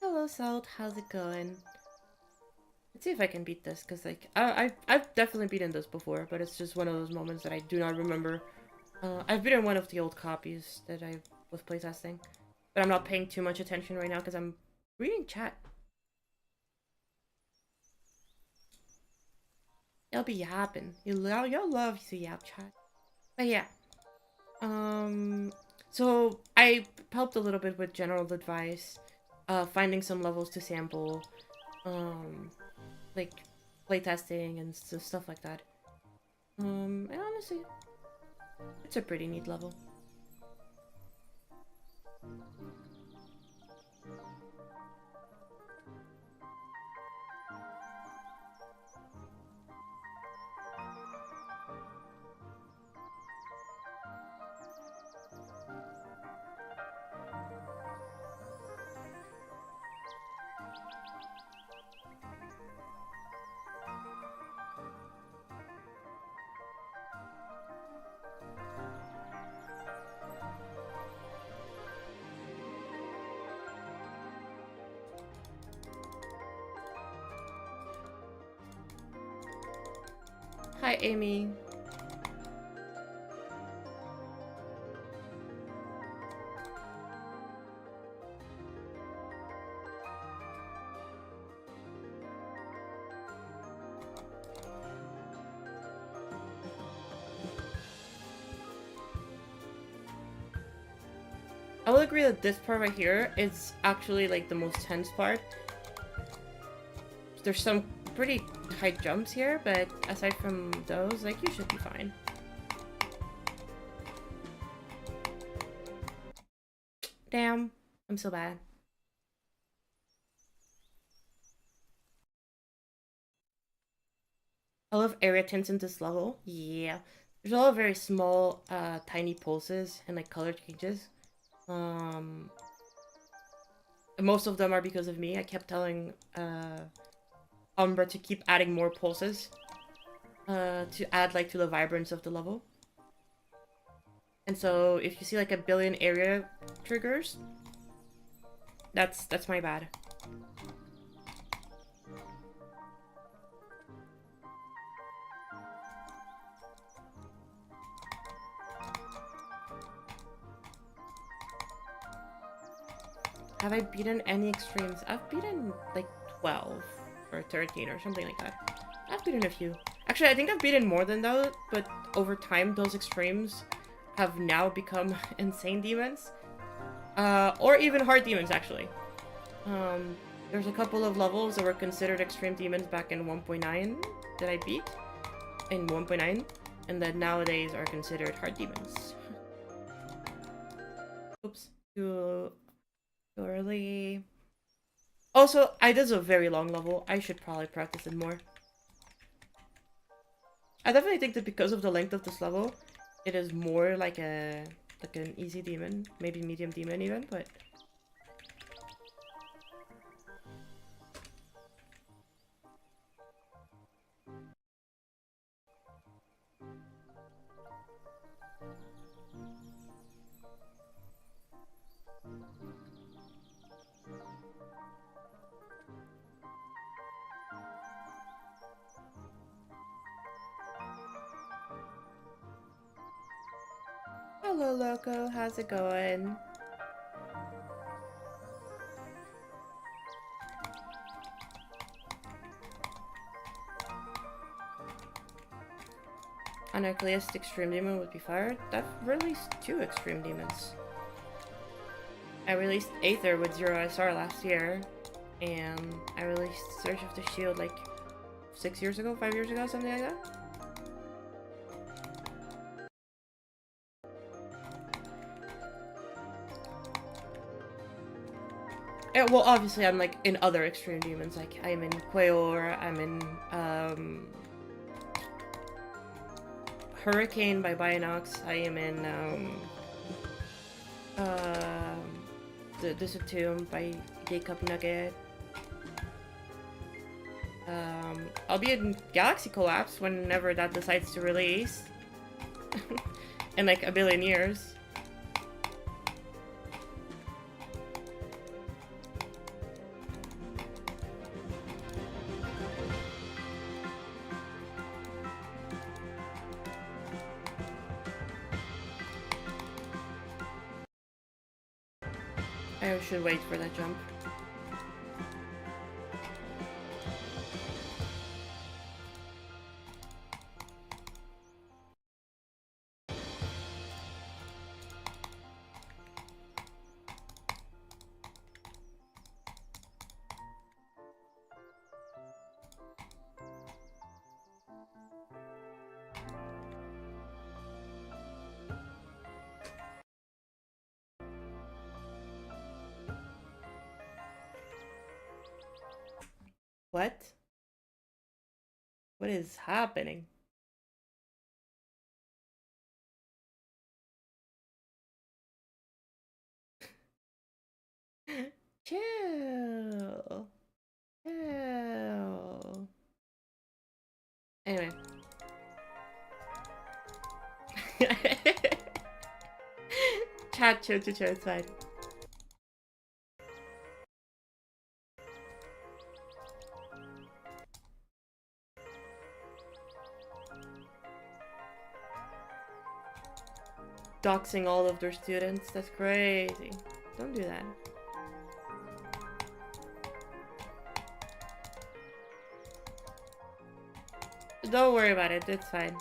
Hello, Salt. How's it going? Let's see if I can beat this, because like I've definitely beaten this before, but it's just one of those moments that I do not remember. I've beaten one of the old copies that I was playtesting, but I'm not paying too much attention right now because I'm reading chat. You'll be yapping. You'll love to yap chat. But yeah. So I helped a little bit with general advice, finding some levels to sample, like playtesting and stuff like that. And honestly, it's a pretty neat level. Hi, Amy. I will agree that this part right here is actually like the most tense part. There's some pretty tight jumps here, but aside from those, like, you should be fine. Damn. I'm so bad. I love area tints in this level. Yeah. There's a lot of very small, tiny pulses and like color changes. Most of them are because of me. I kept telling Umbra to keep adding more pulses to add like to the vibrance of the level. And so if you see like a billion area triggers, that's my bad. Have I beaten any extremes? I've beaten like 12 or 13 or something like that. I've beaten a few. Actually, I think I've beaten more than that, but over time, those extremes have now become insane demons. Or even hard demons, actually. There's a couple of levels that were considered extreme demons back in 1.9 that I beat in 1.9, and that nowadays are considered hard demons. Oops. Too early. Also, this is a very long level. I should probably practice it more. I definitely think that because of the length of this level, it is more like an easy demon, maybe medium demon even, but hello Loco, how's it going? An Nucleus Extreme Demon would be fired. I've released 2 Extreme Demons. I released Aether with 0 SR last year, and I released Search of the Shield like 6 years ago, 5 years ago, something like that. Well, obviously, I'm like in other Extreme Demons, like I'm in Quayor, I'm in Hurricane by Bionox, I am in the Tomb by Jacob Nugget. I'll be in Galaxy Collapse whenever that decides to release. In like a billion years. I should wait for that jump. What? What is happening? Chill. Chill. Anyway. Chat, chill, it's fine. Doxing all of their students, that's crazy. Don't do that. Don't worry about it, it's fine.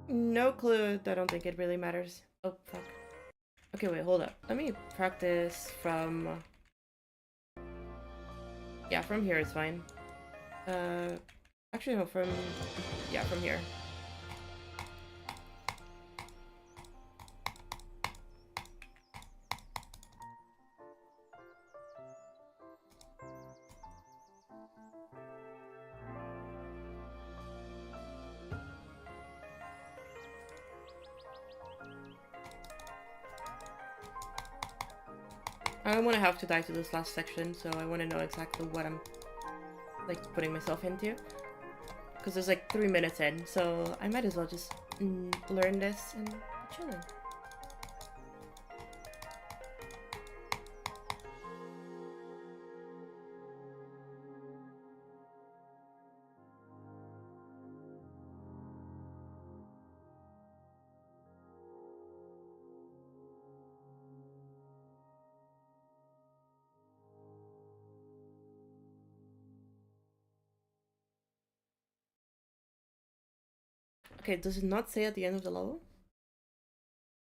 No clue. I don't think it really matters. Oh, fuck. Okay, wait, hold up. Let me practice from... Yeah, from here is fine. Uh, actually no, from here. I don't want to have to die to this last section, so I want to know exactly what I'm like putting myself into. Because there's like 3 minutes in, so I might as well just learn this and be chilling. Okay, does it not say at the end of the level?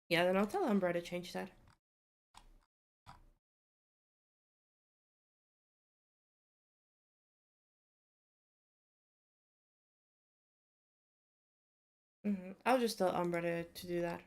Yeah, then I'll tell Umbra to change that. I'll just tell Umbra to do that.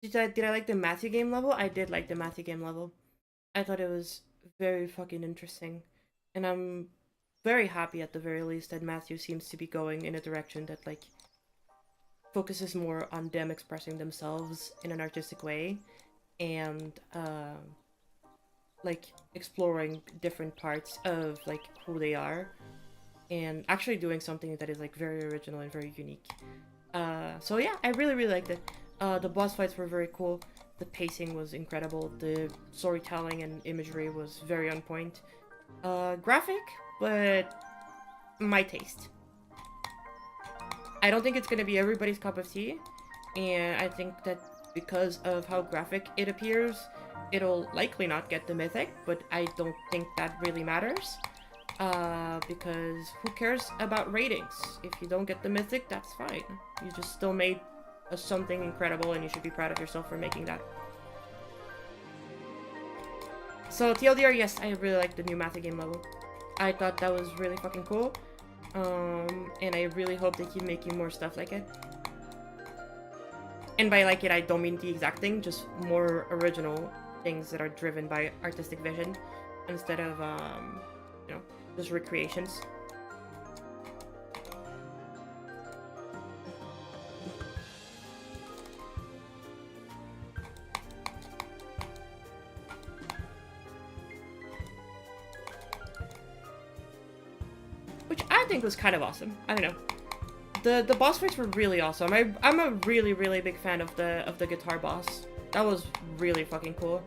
Did I like the Matthew game level? I did like the Matthew game level. I thought it was very fucking interesting. And I'm very happy at the very least that Matthew seems to be going in a direction that like focuses more on them expressing themselves in an artistic way and like exploring different parts of like who they are and actually doing something that is like very original and very unique. So yeah, I really liked it. The boss fights were very cool. The pacing was incredible. The storytelling and imagery was very on point. Graphic, but my taste. I don't think it's gonna be everybody's cup of tea, and I think that because of how graphic it appears, it'll likely not get the mythic, but I don't think that really matters. Because who cares about ratings? If you don't get the mythic, that's fine. You just still made something incredible and you should be proud of yourself for making that. So TLDR, yes, I really like the new Matthew game level. I thought that was really fucking cool. And I really hope they keep making more stuff like it. And by like it, I don't mean the exact thing, just more original things that are driven by artistic vision instead of, you know, just recreations. Which I think was kind of awesome. I don't know. The boss fights were really awesome. I'm a really big fan of the guitar boss. That was really fucking cool.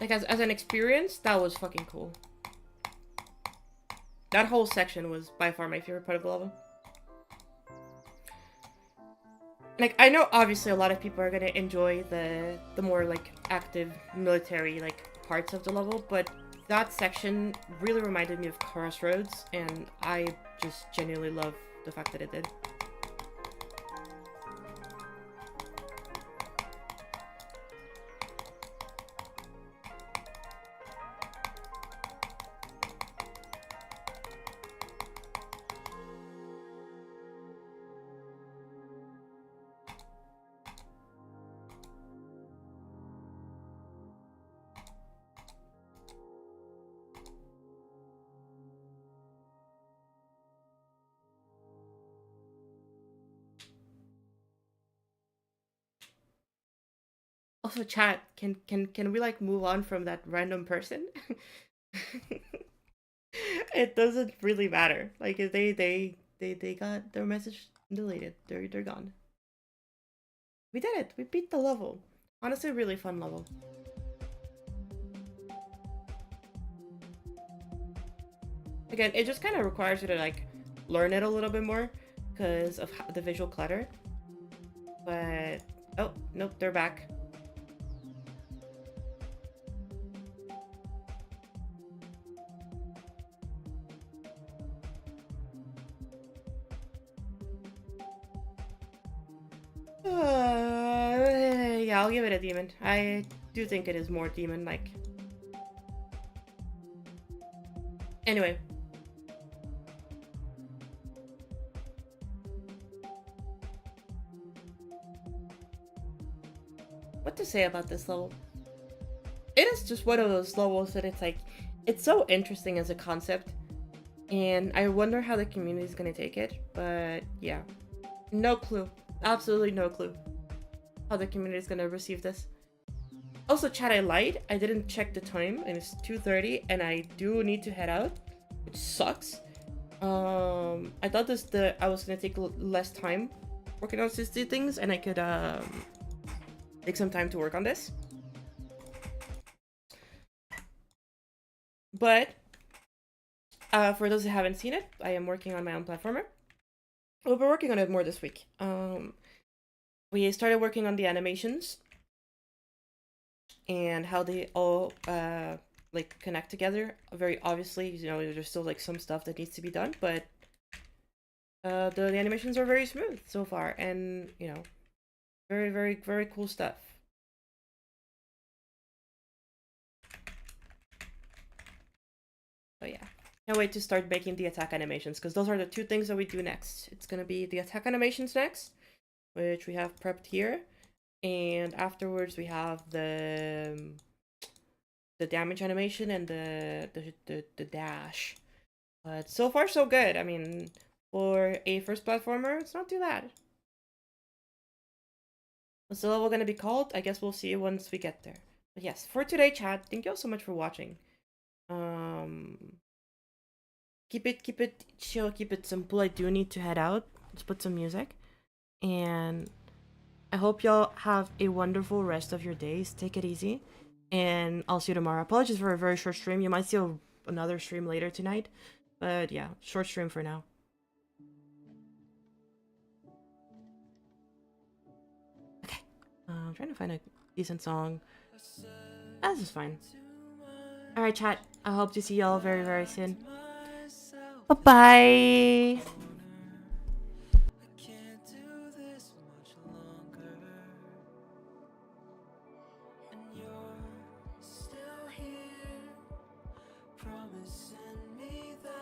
Like as an experience, that was fucking cool. That whole section was by far my favorite part of the level. Like I know obviously a lot of people are gonna enjoy the more like active military like parts of the level, but that section really reminded me of Crossroads, and I just genuinely love the fact that it did. Also, chat, can we like move on from that random person? It doesn't really matter. Like if they got their message deleted. They're gone. We did it. We beat the level. Honestly, really fun level. Again, it just kind of requires you to like learn it a little bit more because of the visual clutter. But oh nope, they're back. Yeah, I'll give it a demon. I do think it is more demon-like. Anyway. What to say about this level? It is just one of those levels that it's like, it's so interesting as a concept. And I wonder how the community is going to take it. But yeah, no clue. Absolutely no clue how the community is going to receive this. Also, chat, I lied. I didn't check the time, and it's 2:30, and I do need to head out, which sucks. I thought I was gonna take less time working on 60 things, and I could take some time to work on this. But for those who haven't seen it, I am working on my own platformer. We'll be working on it more this week. We started working on the animations and how they all like connect together. Very obviously, you know, there's still like some stuff that needs to be done, but the animations are very smooth so far, and you know, very, very, very cool stuff. But yeah, can't wait to start making the attack animations because those are the two things that we do next. It's gonna be the attack animations next, which we have prepped here, and afterwards we have the damage animation and the dash. But so far so good. I mean, for a first platformer, it's not too bad. What's the level gonna be called? I guess we'll see once we get there. But yes, for today, chat, thank you all so much for watching. Keep it chill, keep it simple. I do need to head out. Let's put some music. And I hope y'all have a wonderful rest of your days. Take it easy. And I'll see you tomorrow. Apologies for a very short stream. You might see another stream later tonight. But yeah, short stream for now. Okay. I'm trying to find a decent song. This is fine. Alright, chat. I hope to see y'all very, very soon. Bye-bye! Promising me that